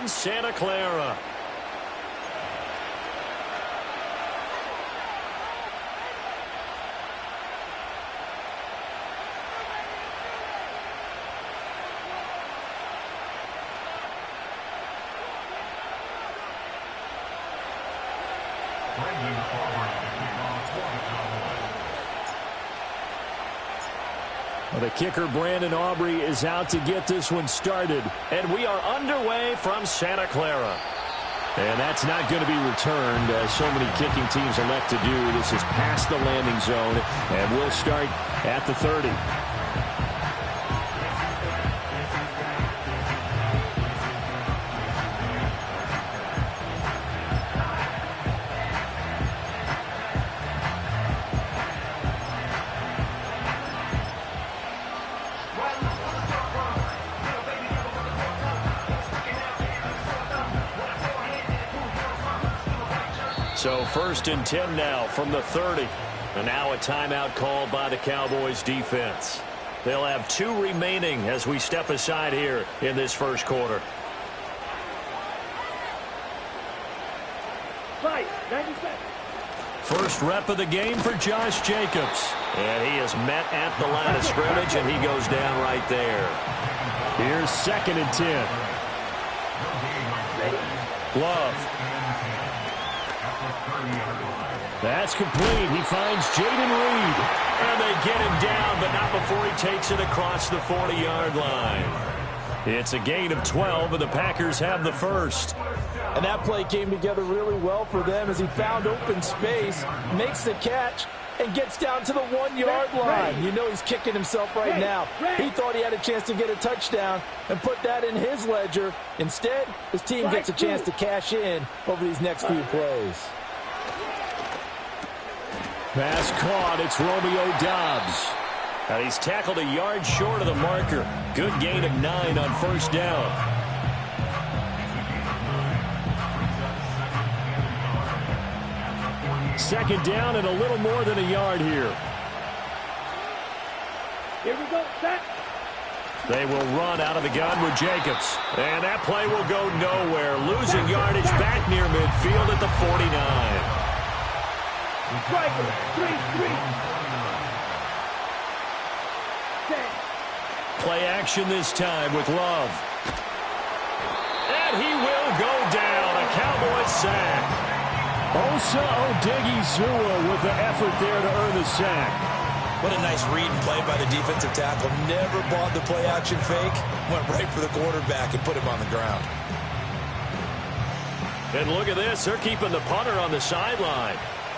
Santa Clara. Well, the kicker, Brandon Aubrey, is out to get this one started. And we are underway from Santa Clara. And that's not going to be returned, as so many kicking teams elect to do. This is past the landing zone, and we'll start at the 30. So 1st and 10 now from the 30. And now a timeout called by the Cowboys defense. They'll have 2 remaining as we step aside here in this first quarter. First rep of the game for Josh Jacobs. And he is met at the line of scrimmage, and he goes down right there. Here's 2nd and 10. Love. That's complete. He finds Jaden Reed. And they get him down, but not before he takes it across the 40-yard line. It's a gain of 12, and the Packers have the first. And that play came together really well for them as he found open space, makes the catch, and gets down to the 1-yard line. You know he's kicking himself right now. He thought he had a chance to get a touchdown and put that in his ledger. Instead, his team gets a chance to cash in over these next few plays. Pass caught. It's Romeo Doubs. And he's tackled a yard short of the marker. Good gain of 9 on first down. Second down and a little more than a yard here. Here we go, set. They will run out of the gun with Jacobs. And that play will go nowhere. Losing yardage back near midfield at the 49. Striker, 3-3. Play action this time with Love. And he will go down. A Cowboys sack. Osa Odighizuwa with the effort there to earn the sack. What a nice read and play by the defensive tackle. Never bought the play action fake. Went right for the quarterback and put him on the ground. And look at this. They're keeping the punter on the sideline.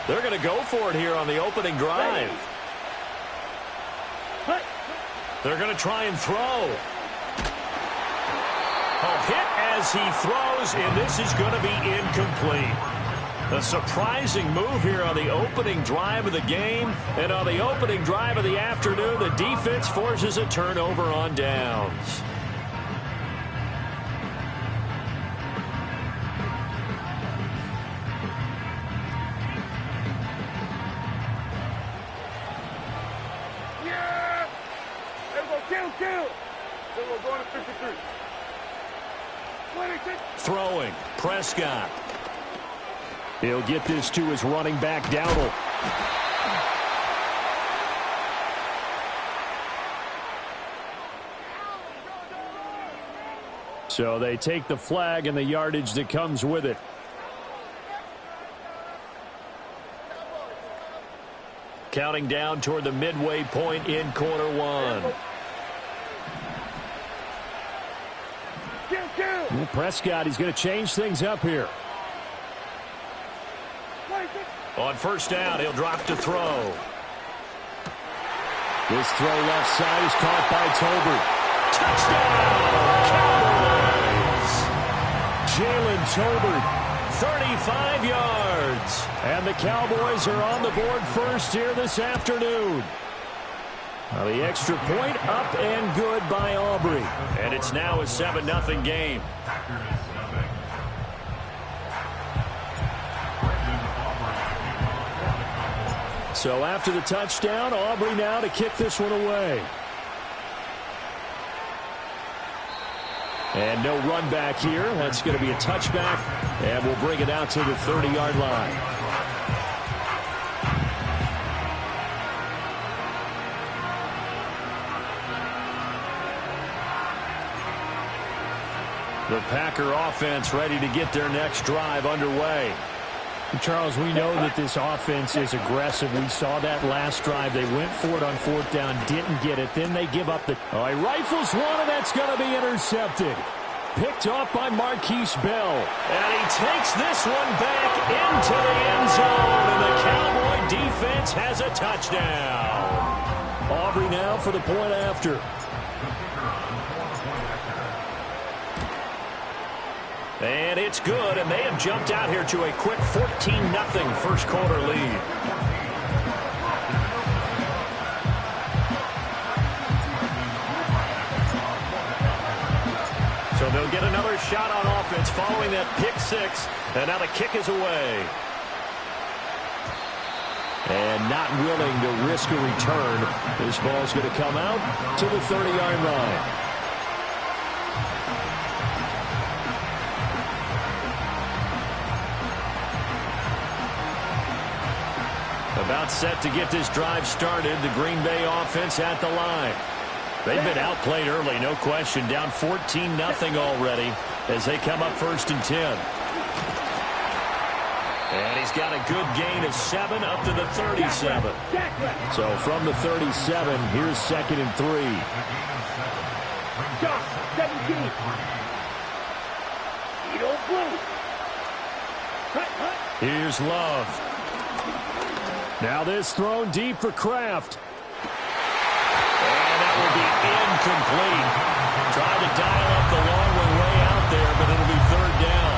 They're going to go for it here on the opening drive. They're going to try and throw. A hit as he throws, and this is going to be incomplete. A surprising move here on the opening drive of the game. And on the opening drive of the afternoon, the defense forces a turnover on downs. Throwing, Prescott. He'll get this to his running back, Dowdle. So they take the flag and the yardage that comes with it. Counting down toward the midway point in quarter one. Well, Prescott, he's going to change things up here. On first down, he'll drop to throw. This throw left side is caught by Tolbert. Touchdown! Jalen Tolbert, 35 yards. And the Cowboys are on the board first here this afternoon. Now the extra point up and good by Aubrey. And it's now a 7-0 game. So after the touchdown, Aubrey now to kick this one away. And no run back here. That's going to be a touchback, and we'll bring it out to the 30-yard line. The Packer offense ready to get their next drive underway. Charles, we know that this offense is aggressive. We saw that last drive. They went for it on fourth down, didn't get it. Then they give up the... Oh, he rifles one, and that's going to be intercepted. Picked off by Marquise Bell. And he takes this one back into the end zone, and the Cowboy defense has a touchdown. Aubrey now for the point after. And it's good, and they have jumped out here to a quick 14-0 first quarter lead. So they'll get another shot on offense following that pick six, and now the kick is away. And not willing to risk a return. This ball's going to come out to the 30-yard line. About set to get this drive started. The Green Bay offense at the line. They've been outplayed early, no question. Down 14-0 already as they come up 1st and 10. And he's got a good gain of 7 up to the 37. So from the 37, here's 2nd and 3. 17. Here's Love. Now this thrown deep for Kraft. And that will be incomplete. Tried to dial up the long one way out there, but it'll be 3rd down.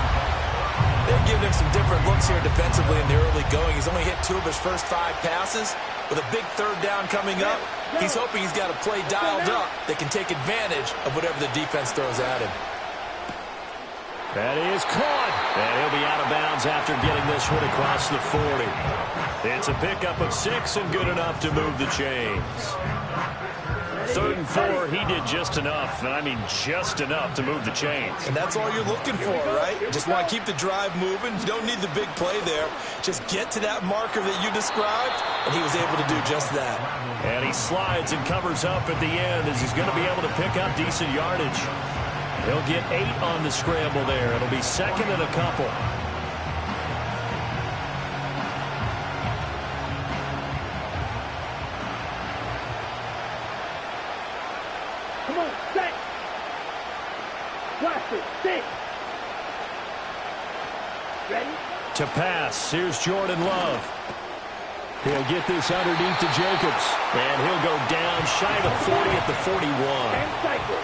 They've given him some different looks here defensively in the early going. He's only hit 2 of his first 5 passes. With a big 3rd down coming up, he's hoping he's got a play dialed up that can take advantage of whatever the defense throws at him. That is caught. And he'll be out of bounds after getting this one across the 40. It's a pickup of 6 and good enough to move the chains. 3rd and 4, he did just enough, and I mean just enough to move the chains. And that's all you're looking for, right? Just want to keep the drive moving. You don't need the big play there. Just get to that marker that you described, and he was able to do just that. And he slides and covers up at the end as he's going to be able to pick up decent yardage. He'll get 8 on the scramble there. It'll be 2nd and a couple. Come on, set. Blast it, sit. Ready? To pass, here's Jordan Love. He'll get this underneath to Jacobs. And he'll go down shy of 40 at the 41. And cycle.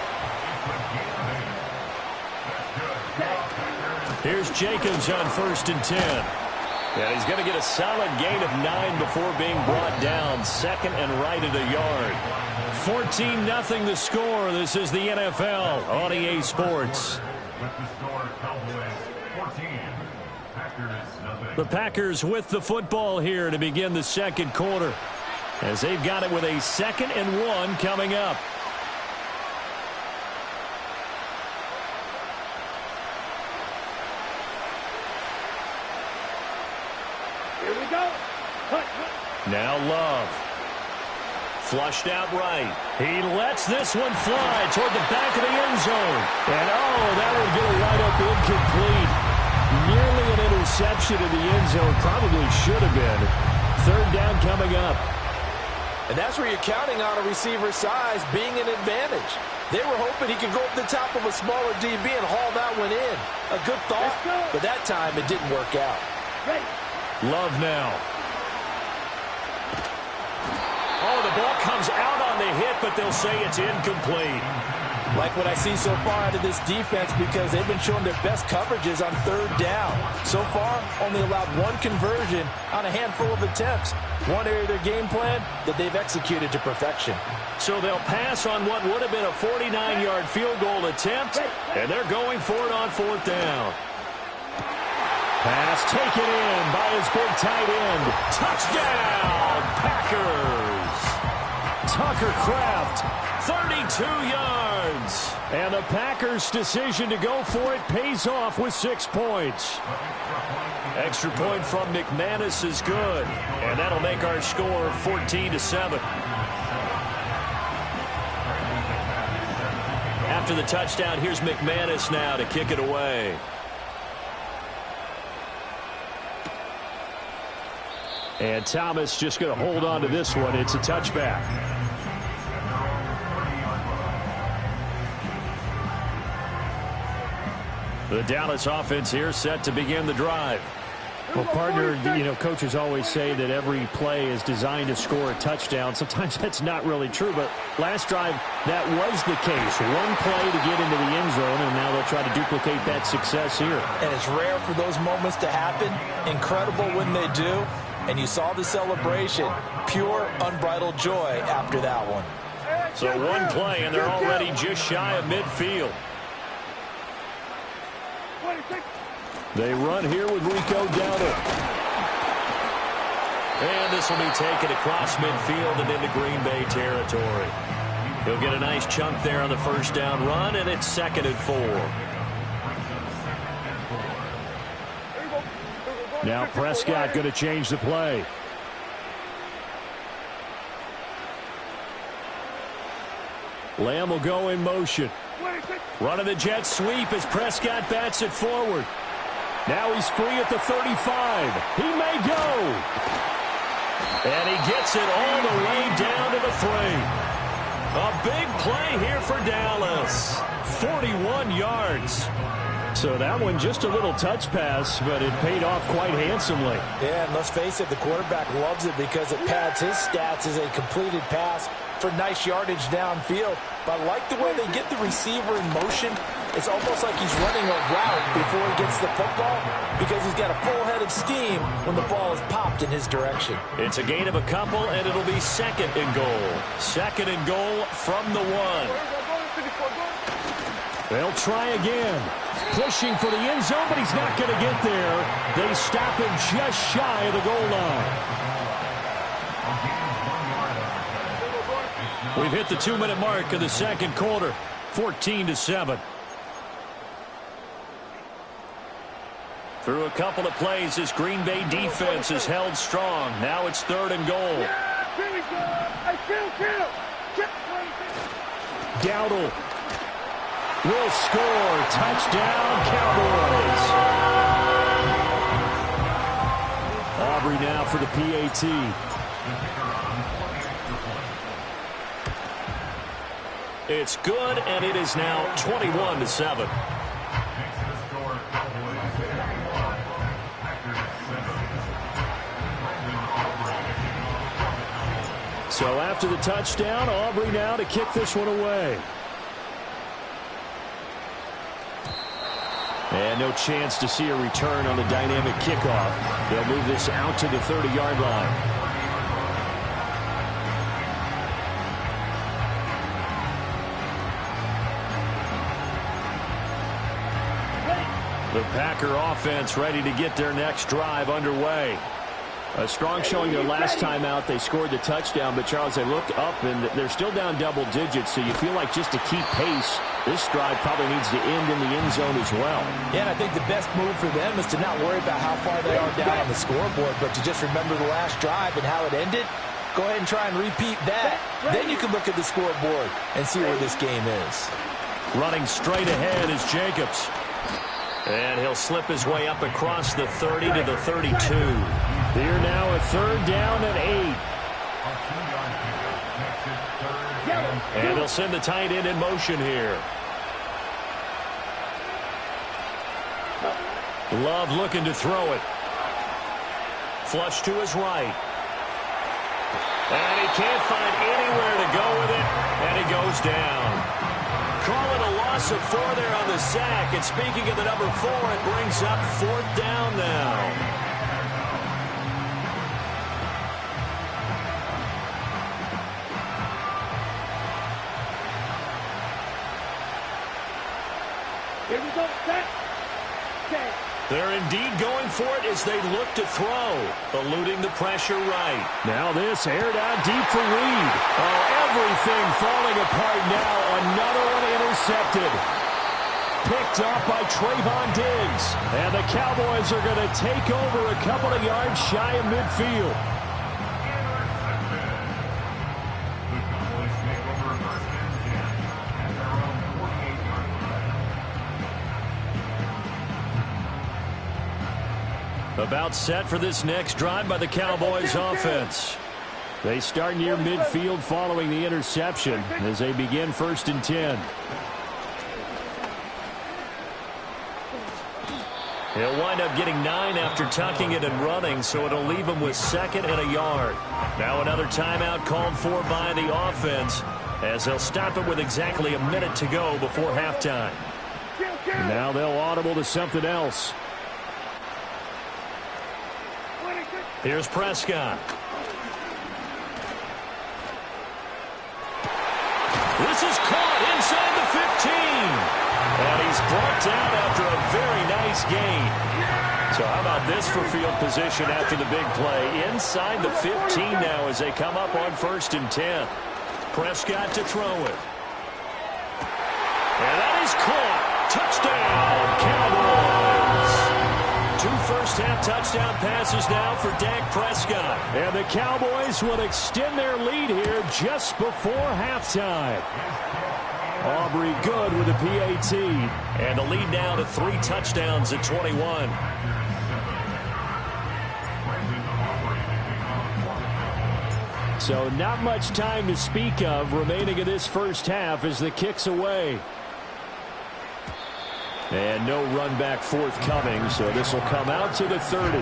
Here's Jacobs on 1st and 10. And he's going to get a solid gain of 9 before being brought down. 2nd and right at a yard. 14-0 the score. This is the NFL on EA Sports. The Packers with the football here to begin the 2nd quarter, as they've got it with a 2nd and 1 coming up. Here we go. Now Love. Flushed out right. He lets this one fly toward the back of the end zone. And, oh, that will get a right up incomplete. Nearly an interception in the end zone. Probably should have been. 3rd down coming up. And that's where you're counting on a receiver's size being an advantage. They were hoping he could go up the top of a smaller DB and haul that one in. A good thought, but that time it didn't work out. Ready. Love now. Oh, the ball comes out on the hit, but they'll say it's incomplete. Like what I see so far out of this defense, because they've been showing their best coverages on 3rd down. So far, only allowed 1 conversion on a handful of attempts. One area of their game plan that they've executed to perfection. So they'll pass on what would have been a 49-yard field goal attempt, and they're going for it on 4th down. Pass taken in by his big tight end. Touchdown, Packers! Tucker Kraft, 32 yards. And the Packers' decision to go for it pays off with 6 points. Extra point from McManus is good, and that'll make our score 14-7. After the touchdown, here's McManus now to kick it away. And Thomas just going to hold on to this one. It's a touchback. The Dallas offense here set to begin the drive. Well, partner, you know, coaches always say that every play is designed to score a touchdown. Sometimes that's not really true, but last drive, that was the case. One play to get into the end zone, and now they'll try to duplicate that success here. And it's rare for those moments to happen. Incredible when they do. And you saw the celebration. Pure, unbridled joy after that one. So one play, and they're already just shy of midfield. They run here with Rico Dowdle. And this will be taken across midfield and into Green Bay territory. He'll get a nice chunk there on the first down run, and it's 2nd and 4. Now Prescott going to change the play. Lamb will go in motion. Running the jet sweep as Prescott bats it forward. Now he's free at the 35. He may go. And he gets it all the way down to the 3. A big play here for Dallas. 41 yards. So that one just a little touch pass, but it paid off quite handsomely. Yeah, and let's face it, the quarterback loves it because it pads his stats as a completed pass for nice yardage downfield. But I like the way they get the receiver in motion. It's almost like he's running a route before he gets the football because he's got a full head of steam when the ball is popped in his direction. It's a gain of a couple, and it'll be 2nd and goal. 2nd and goal from the 1. They'll try again. Pushing for the end zone, but he's not going to get there. They stop him just shy of the goal line. We've hit the 2-minute mark of the 2nd quarter. 14-7. Through a couple of plays, this Green Bay defense is held strong. Now it's 3rd and goal. Dowdle will score. Touchdown, Cowboys. Aubrey now for the PAT. It's good, and it is now 21-7. So after the touchdown, Aubrey now to kick this one away. And no chance to see a return on the dynamic kickoff. They'll move this out to the 30-yard line. The Packer offense ready to get their next drive underway. A strong showing their last time out. They scored the touchdown, but Charles, they looked up and they're still down double digits, so you feel like just to keep pace, this drive probably needs to end in the end zone as well. Yeah, and I think the best move for them is to not worry about how far they are down on the scoreboard, but to just remember the last drive and how it ended. Go ahead and try and repeat that. Then you can look at the scoreboard and see where this game is. Running straight ahead is Jacobs. And he'll slip his way up across the 30 to the 32. Here now a 3rd down and 8. And they'll send the tight end in motion here. Love looking to throw it. Flush to his right. And he can't find anywhere to go with it. And he goes down. Call it a loss of 4 there on the sack. And speaking of the number 4, it brings up 4th down now. Here we go, set, 10, They're indeed going for it as they look to throw, eluding the pressure right. Now this aired out deep for Reed. Oh, everything falling apart now. Another one intercepted. Picked up by Trayvon Diggs. And the Cowboys are going to take over a couple of yards shy of midfield. About set for this next drive by the Cowboys offense. They start near midfield following the interception as they begin 1st and 10. He'll wind up getting 9 after tucking it and running, so it'll leave him with 2nd and a yard. Now another timeout called for by the offense as they'll stop it with exactly a minute to go before halftime. And now they'll audible to something else. Here's Prescott. This is caught inside the 15. And he's brought down after a very nice gain. So how about this for field position after the big play? Inside the 15 now as they come up on 1st and 10. Prescott to throw it. And that is caught. Touchdown, Cowboys. 2 first-half touchdown passes now for Dak Prescott. And the Cowboys will extend their lead here just before halftime. Aubrey good with a PAT. And the lead now to 3 touchdowns at 21. So not much time to speak of remaining in this first half as the kick's away. And no run back forthcoming, so this will come out to the 30.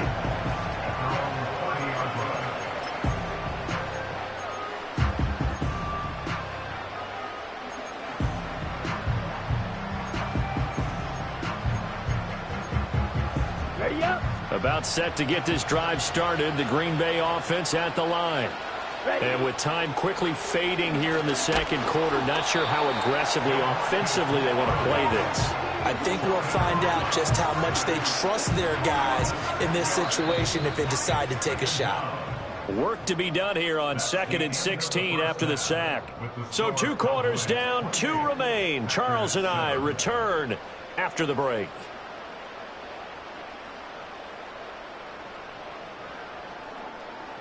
About set to get this drive started. The Green Bay offense at the line. And with time quickly fading here in the second quarter, not sure how aggressively, offensively they want to play this. I think we'll find out just how much they trust their guys in this situation if they decide to take a shot. Work to be done here on 2nd and 16 after the sack. So 2 quarters down, 2 remain. Charles and I return after the break.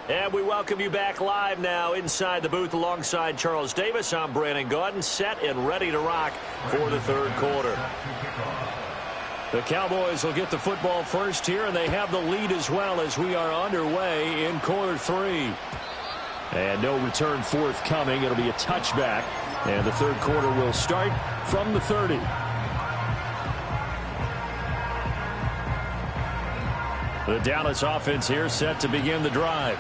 And we welcome you back live now inside the booth alongside Charles Davis. I'm Brandon Gaudin, set and ready to rock for the 3rd quarter. The Cowboys will get the football first here, and they have the lead as well as we are underway in quarter 3. And no return forthcoming. It'll be a touchback, and the 3rd quarter will start from the 30. The Dallas offense here set to begin the drive.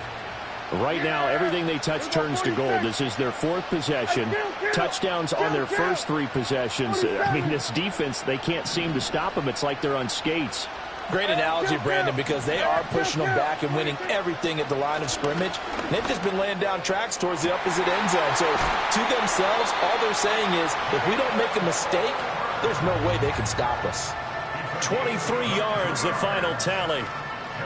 Right now, everything they touch turns to gold. This is their 4th possession. Touchdowns on their first 3 possessions. I mean, this defense, they can't seem to stop them. It's like they're on skates. Great analogy, Brandon, because they are pushing them back and winning everything at the line of scrimmage. And they've just been laying down tracks towards the opposite end zone. So to themselves, all they're saying is, if we don't make a mistake, there's no way they can stop us. 23 yards, the final tally.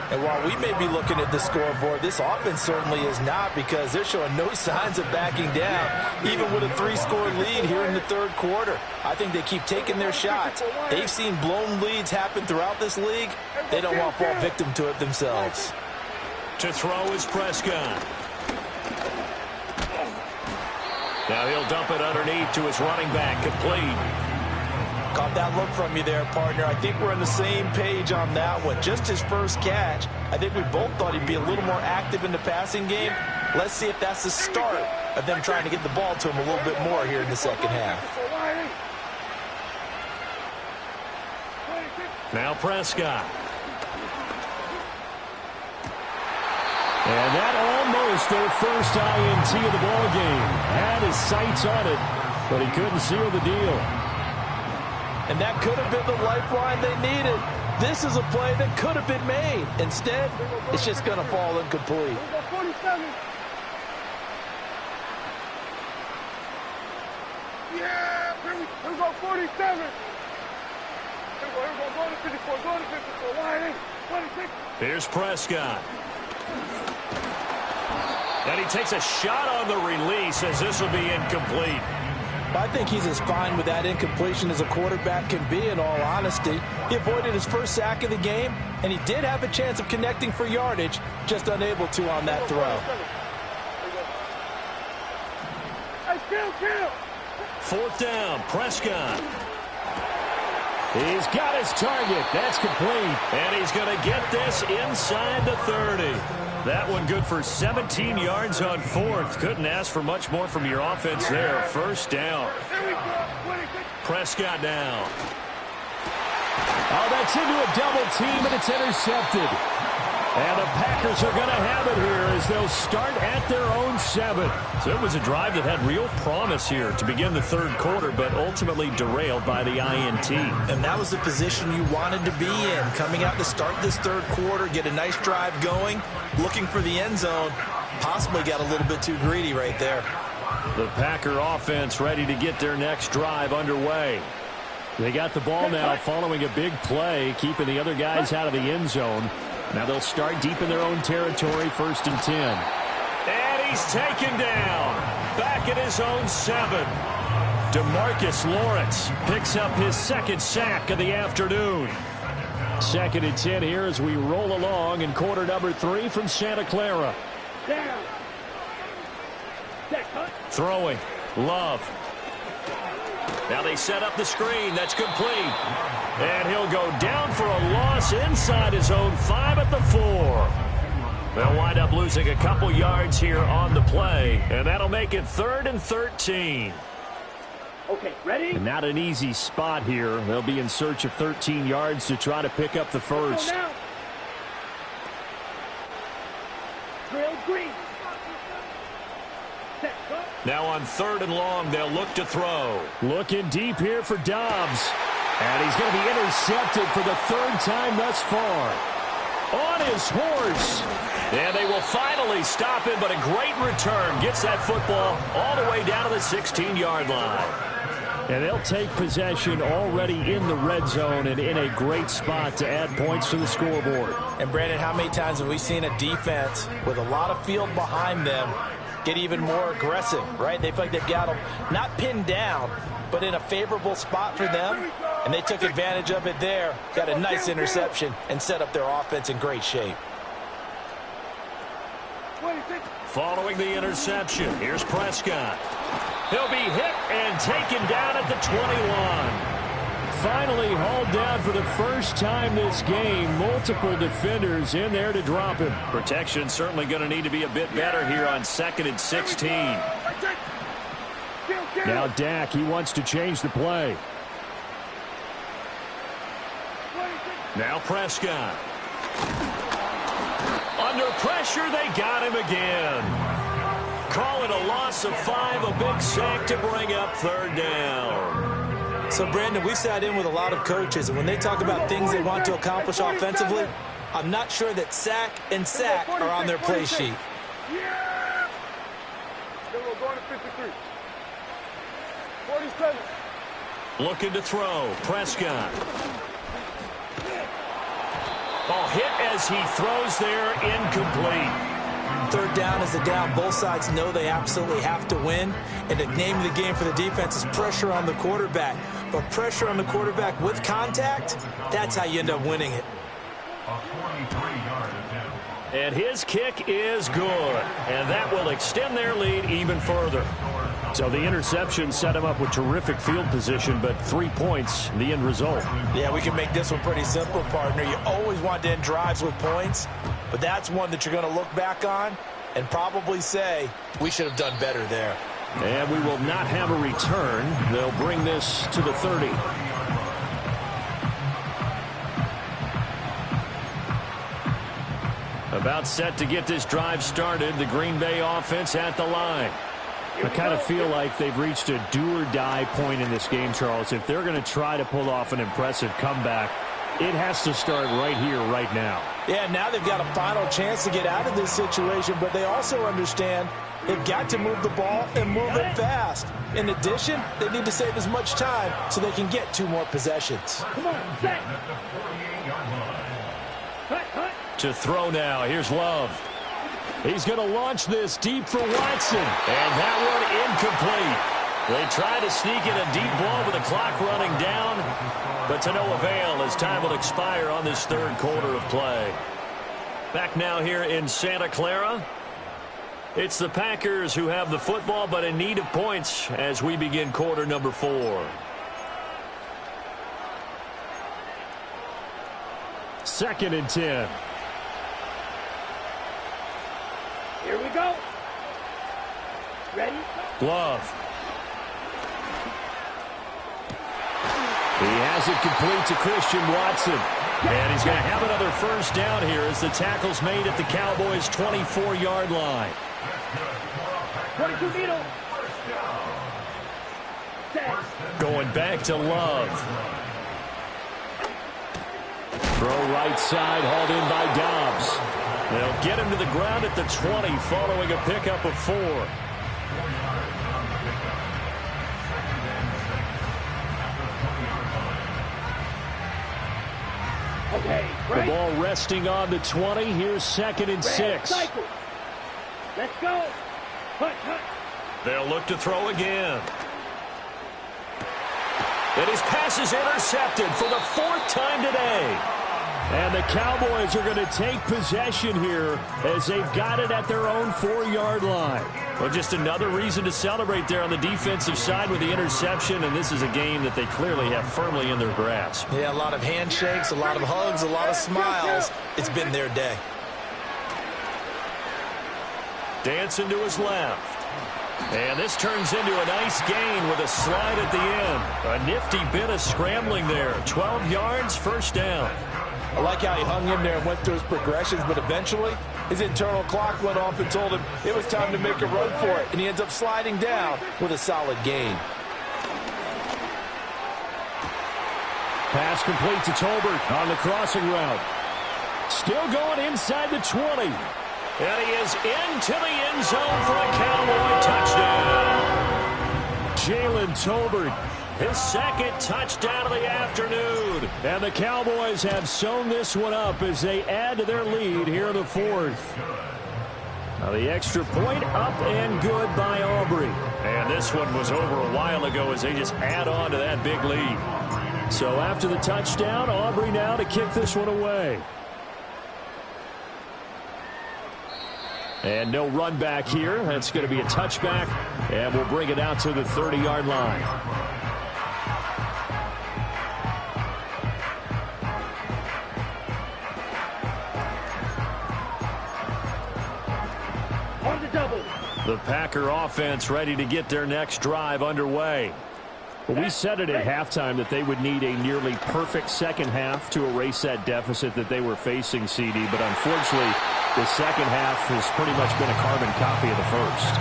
And while we may be looking at the scoreboard, this offense certainly is not, because they're showing no signs of backing down, even with a 3-score lead here in the 3rd quarter. I think they keep taking their shots. They've seen blown leads happen throughout this league. They don't want to fall victim to it themselves. To throw is Prescott. Now he'll dump it underneath to his running back, complete. Caught that look from you there, partner. I think we're on the same page on that one. Just his first catch. I think we both thought he'd be a little more active in the passing game. Let's see if that's the start of them trying to get the ball to him a little bit more here in the second half. Now Prescott. And that almost their first INT of the ball game. Had his sights on it, but he couldn't seal the deal. And that could have been the lifeline they needed. This is a play that could have been made. Instead, it's just going to fall incomplete. Yeah, here we go, 47. Here we go, go to 54, go to 54. Why? Here's Prescott. And he takes a shot on the release as this will be incomplete. I think he's as fine with that incompletion as a quarterback can be, in all honesty. He avoided his first sack of the game, and he did have a chance of connecting for yardage, just unable to on that throw. Fourth down, Prescott. He's got his target. That's complete. And he's going to get this inside the 30. That one good for 17 yards on fourth. Couldn't ask for much more from your offense there. First down. Prescott down. Oh, that's into a double team, and it's intercepted. And the Packers are going to have it here as they'll start at their own 7. So it was a drive that had real promise here to begin the third quarter, but ultimately derailed by the INT. And that was the position you wanted to be in. Coming out to start this third quarter, get a nice drive going, looking for the end zone. Possibly got a little bit too greedy right there. The Packer offense ready to get their next drive underway. They got the ball now following a big play, keeping the other guys out of the end zone. Now they'll start deep in their own territory, 1st and 10. And he's taken down. Back at his own 7. DeMarcus Lawrence picks up his second sack of the afternoon. 2nd and 10 here as we roll along in quarter number 3 from Santa Clara. Down. Throwing. Love. Now they set up the screen. That's complete. And he'll go down for a loss inside his own 5 at the 4. They'll wind up losing a couple yards here on the play. And that'll make it 3rd and 13. Okay, ready? And not an easy spot here. They'll be in search of 13 yards to try to pick up the first. Drill green. Now on 3rd and long, they'll look to throw. Looking deep here for Dobbs. And he's going to be intercepted for the 3rd time thus far. On his horse. And they will finally stop him, but a great return. Gets that football all the way down to the 16-yard line. And they'll take possession already in the red zone and in a great spot to add points to the scoreboard. And, Brandon, how many times have we seen a defense with a lot of field behind them get even more aggressive, right? They feel like they've got them not pinned down, but in a favorable spot for them, and they took advantage of it there, got a nice interception, and set up their offense in great shape. Following the interception, here's Prescott. He'll be hit and taken down at the 21. Finally hauled down for the first time this game. Multiple defenders in there to drop him. Protection certainly going to need to be a bit better here on 2nd and 16. Now Dak, he wants to change the play. Now Prescott. Under pressure, they got him again. Call it a loss of 5, a big sack to bring up 3rd down. So, Brandon, we sat in with a lot of coaches, and when they talk about things they want to accomplish offensively, I'm not sure that sack and sack are on their play sheet. Yeah! Then we're going to 53. 47. Looking to throw. Prescott. Ball hit as he throws there, incomplete. 3rd down is the down. Both sides know they absolutely have to win. And the name of the game for the defense is pressure on the quarterback. But pressure on the quarterback with contact, that's how you end up winning it. And his kick is good. And that will extend their lead even further. So the interception set him up with terrific field position, but 3 points, the end result. Yeah, we can make this one pretty simple, partner. You always want to end drives with points, but that's one that you're going to look back on and probably say, we should have done better there. And we will not have a return. They'll bring this to the 30. About set to get this drive started. The Green Bay offense at the line. I kind of feel like they've reached a do-or-die point in this game, Charles. If they're going to try to pull off an impressive comeback, it has to start right here, right now. Yeah, now they've got a final chance to get out of this situation, but they also understand they've got to move the ball and move it fast. In addition, they need to save as much time so they can get 2 more possessions. Come on, set. To throw now. Here's Love. He's going to launch this deep for Watson. And that one incomplete. They try to sneak in a deep ball with the clock running down, but to no avail as time will expire on this third quarter of play. Back now here in Santa Clara. It's the Packers who have the football, but in need of points as we begin quarter number 4. Second and 10. Here we go. Ready? Love. He has it complete to Christian Watson. And he's going to have another first down here as the tackle's made at the Cowboys' 24-yard line. 22 middle. Going back to Love. Throw right side, hauled in by Dobbs. They'll get him to the ground at the 20 following a pickup of 4. Okay, right. The ball resting on the 20. Here's second and 6. Cycle. Let's go. Hunt, hunt. They'll look to throw again. And his pass is intercepted for the 4th time today. And the Cowboys are going to take possession here as they've got it at their own 4-yard line. Well, just another reason to celebrate there on the defensive side with the interception, and this is a game that they clearly have firmly in their grasp. Yeah, a lot of handshakes, a lot of hugs, a lot of smiles. It's been their day. Dancing to his left. And this turns into a nice gain with a slide at the end. A nifty bit of scrambling there. 12 yards, first down. I like how he hung in there and went through his progressions, but eventually his internal clock went off and told him it was time to make a run for it, and he ends up sliding down with a solid gain. Pass complete to Tolbert on the crossing route. Still going inside the 20. And he is into the end zone for a Cowboy touchdown. Jalen Tolbert, his second touchdown of the afternoon. And the Cowboys have sewn this one up as they add to their lead here in the 4th. Now the extra point up and good by Aubrey. And this one was over a while ago as they just add on to that big lead. So after the touchdown, Aubrey now to kick this one away. And no run back here. That's going to be a touchback, and we'll bring it out to the 30-yard line. On the double. The Packer offense ready to get their next drive underway. Well, we said it at halftime that they would need a nearly perfect second half to erase that deficit that they were facing, CD, but unfortunately, the second half has pretty much been a carbon copy of the first.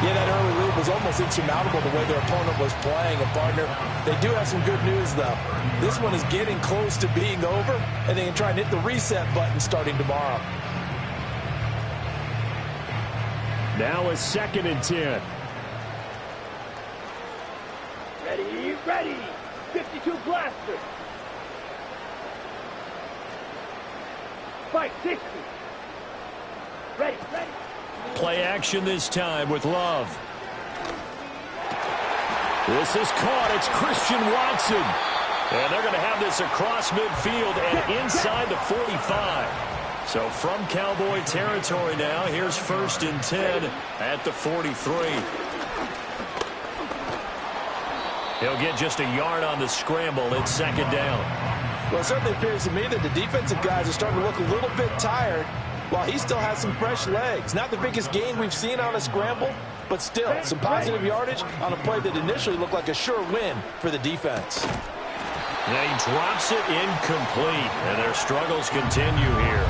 Yeah, that early lead was almost insurmountable the way their opponent was playing. And, partner, they do have some good news, though. This one is getting close to being over, and they can try and hit the reset button starting tomorrow. Now a second and 10. Ready, ready. 52 blaster. 560. Ready, ready. Play action this time with Love. This is caught. It's Christian Watson. And they're going to have this across midfield and inside the 45. So from Cowboy territory now, here's first and 10 at the 43. He'll get just a yard on the scramble. It's second down. Well, it certainly appears to me that the defensive guys are starting to look a little bit tired while he still has some fresh legs. Not the biggest gain we've seen on a scramble, but still some positive yardage on a play that initially looked like a sure win for the defense. Now he drops it incomplete, and their struggles continue here.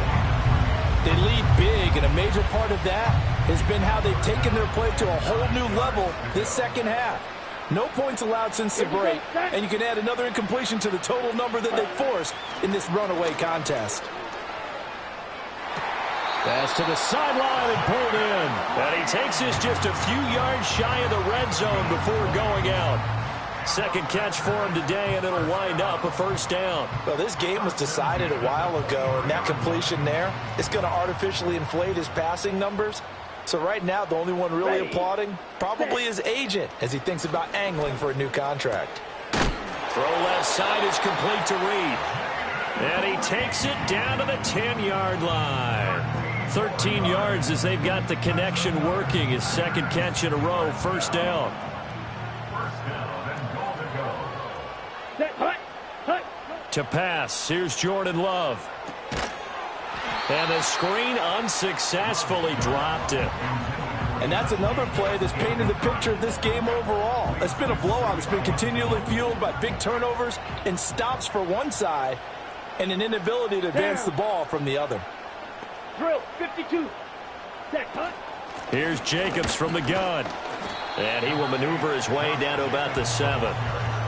They lead big, and a major part of that has been how they've taken their play to a whole new level this second half. No points allowed since the break, and you can add another incompletion to the total number that they forced in this runaway contest. Pass to the sideline and pulled in. And he takes this just a few yards shy of the red zone before going out. Second catch for him today, and it'll wind up a first down. Well, this game was decided a while ago, and that completion there is going to artificially inflate his passing numbers. So right now, the only one really applauding probably his agent as he thinks about angling for a new contract. Throw left side is complete to Reed. And he takes it down to the 10-yard line. 13 yards as they've got the connection working. His second catch in a row, first down. To pass, here's Jordan Love. And the screen unsuccessfully dropped it. And that's another play that's painted the picture of this game overall. It's been a blowout. It's been continually fueled by big turnovers and stops for one side and an inability to advance the ball from the other. Drill, 52. Here's Jacobs from the gun. And he will maneuver his way down to about the 7.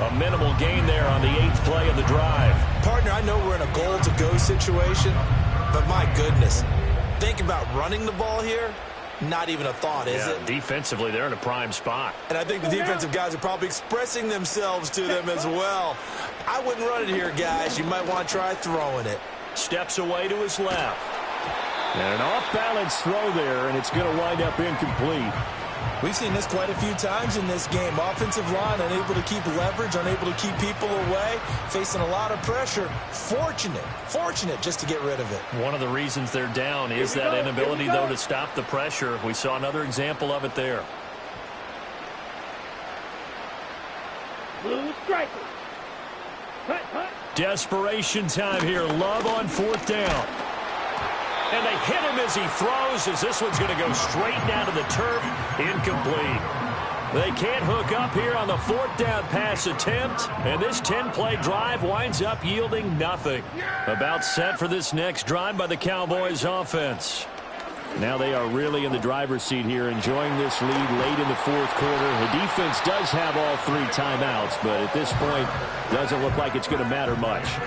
A minimal gain there on the 8th play of the drive. Partner, I know we're in a goal-to-go situation, but my goodness, think about running the ball here. Not even a thought, is it? Defensively, they're in a prime spot. And I think the defensive guys are probably expressing themselves to them as well. I wouldn't run it here, guys. You might want to try throwing it. Steps away to his left. And an off-balance throw there, and it's going to wind up incomplete. We've seen this quite a few times in this game. Offensive line unable to keep leverage, unable to keep people away, facing a lot of pressure. Fortunate just to get rid of it. One of the reasons they're down is that inability, though, to stop the pressure. We saw another example of it there. Blue striker. Desperation time here. Love on 4th down. And they hit him as he throws, as this one's going to go straight down to the turf. Incomplete. They can't hook up here on the 4th down pass attempt, and this 10-play drive winds up yielding nothing. About set for this next drive by the Cowboys offense. Now they are really in the driver's seat here, enjoying this lead late in the 4th quarter. The defense does have all 3 timeouts, but at this point, doesn't look like it's going to matter much.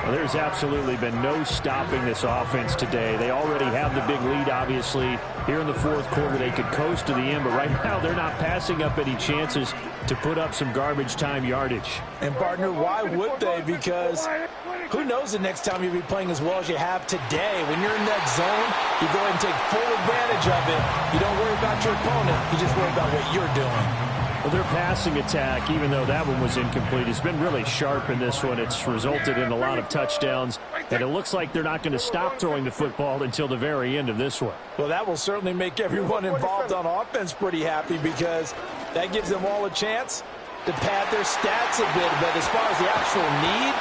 Well, there's absolutely been no stopping this offense today. They already have the big lead, obviously. Here in the 4th quarter, they could coast to the end, but right now they're not passing up any chances to put up some garbage time yardage. And, partner, why would they? Because who knows the next time you'll be playing as well as you have today. When you're in that zone, you go ahead and take full advantage of it. You don't worry about your opponent. You just worry about what you're doing. Well, their passing attack, even though that one was incomplete, has been really sharp in this one. It's resulted in a lot of touchdowns, and it looks like they're not going to stop throwing the football until the very end of this one. Well, that will certainly make everyone involved on offense pretty happy because that gives them all a chance to pad their stats a bit. But as far as the actual need,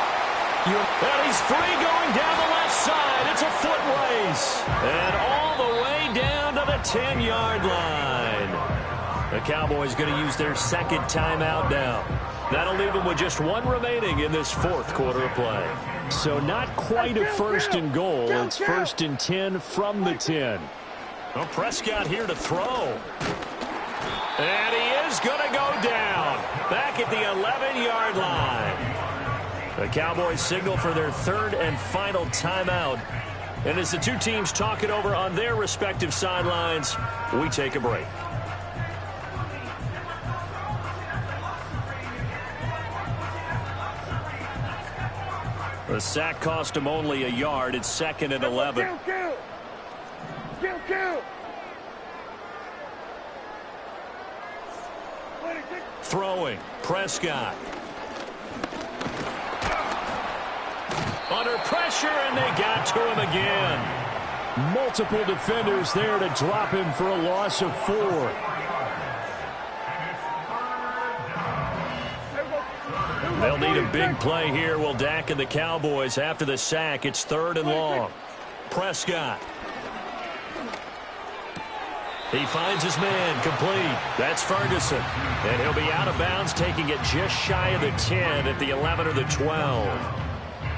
and he's free going down the left side. It's a foot race. And all the way down to the 10-yard line. The Cowboys going to use their second timeout now. That'll leave them with just 1 remaining in this 4th quarter of play. So not quite a 1st and goal. It's 1st and 10 from the 10. Well, Prescott here to throw. And he is going to go down. Back at the 11-yard line. The Cowboys signal for their 3rd and final timeout. And as the two teams talk it over on their respective sidelines, we take a break. The sack cost him only a yard. It's 2nd and 11. Kill. Throwing. Prescott. Under pressure, and they got to him again. Multiple defenders there to drop him for a loss of 4. They'll need a big play here. Will Dak and the Cowboys after the sack. It's 3rd and long. Prescott. He finds his man complete. That's Ferguson. And he'll be out of bounds, taking it just shy of the 10 at the 11 or the 12.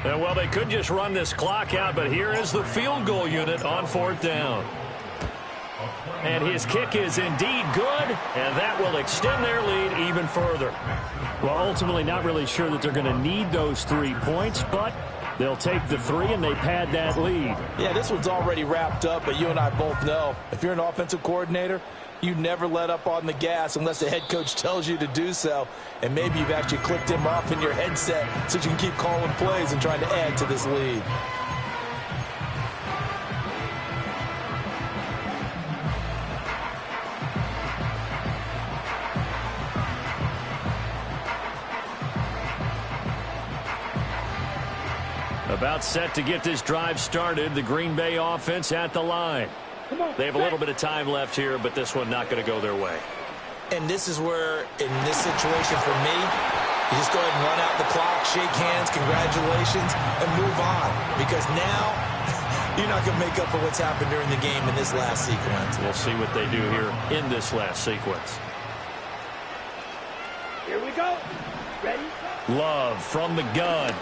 And, well, they could just run this clock out, but here is the field goal unit on 4th down. And his kick is indeed good, and that will extend their lead even further. Well, ultimately not really sure that they're going to need those 3 points, but They'll take the 3, and they pad that lead. Yeah, this one's already wrapped up, but you and I both know if you're an offensive coordinator, you never let up on the gas unless the head coach tells you to do so. And maybe you've actually clicked him off in your headset so you can keep calling plays and trying to add to this lead. About set to get this drive started. The Green Bay offense at the line. They have a little bit of time left here, but this one not going to go their way. And this is where, in this situation for me, you just go ahead and run out the clock, shake hands, congratulations, and move on. Because now, you're not going to make up for what's happened during the game in this last sequence. We'll see what they do here in this last sequence. Here we go. Ready? Love from the gun.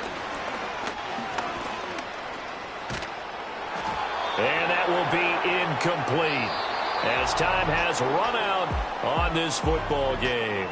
And that will be incomplete as time has run out on this football game.